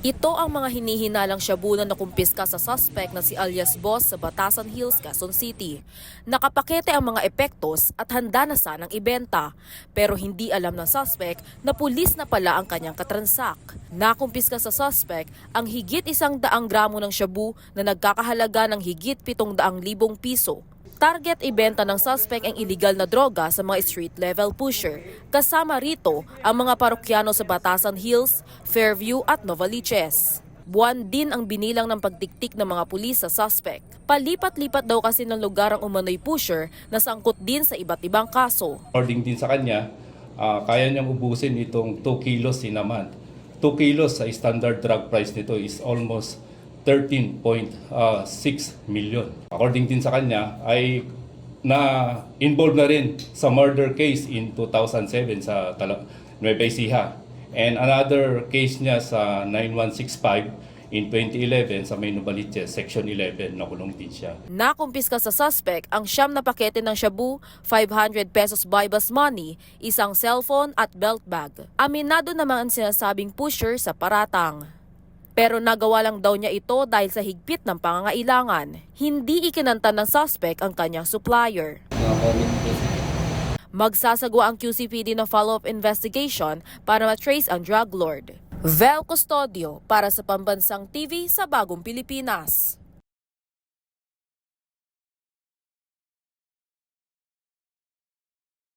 Ito ang mga hinihinalang shabu na nakumpiska sa suspect na si alias Boss sa Batasan Hills, Quezon City. Nakapakete ang mga epektos at handa na sanang ibenta. Pero hindi alam ng suspect na pulis na pala ang kanyang katransak. Nakumpiska sa suspect ang higit 100 gramo ng shabu na nagkakahalaga ng higit 700,000 piso. Target ibenta ng suspect ang iligal na droga sa mga street-level pusher. Kasama rito ang mga parokyano sa Batasan Hills, Fairview at Novaliches. Buwan din ang binilang ng pagtiktik ng mga pulis sa suspect. Palipat-lipat daw kasi ng lugar ang umano'y pusher na sangkot din sa iba't ibang kaso. According din sa kanya, kaya niyang ubusin itong 2 kilos in a month. 2 kilos sa standard drug price nito is almost 13.6 million. According din sa kanya, ay na-involved na rin sa murder case in 2007 sa Nueva Ecija. And another case niya sa 9165 in 2011 sa May Novaliches, Section 11, nakulong din siya. Nakumpiska sa suspect ang 9 na pakete ng shabu, 500 pesos buy-bus money, isang cellphone at belt bag. Aminado naman ang sinasabing pusher sa paratang. Pero nagawa lang daw niya ito dahil sa higpit ng pangangailangan. Hindi ikinanta ng suspect ang kanyang supplier. Magsasagawa ang QCPD ng follow-up investigation para matrace ang drug lord. Vel Custodio para sa Pambansang TV sa Bagong Pilipinas.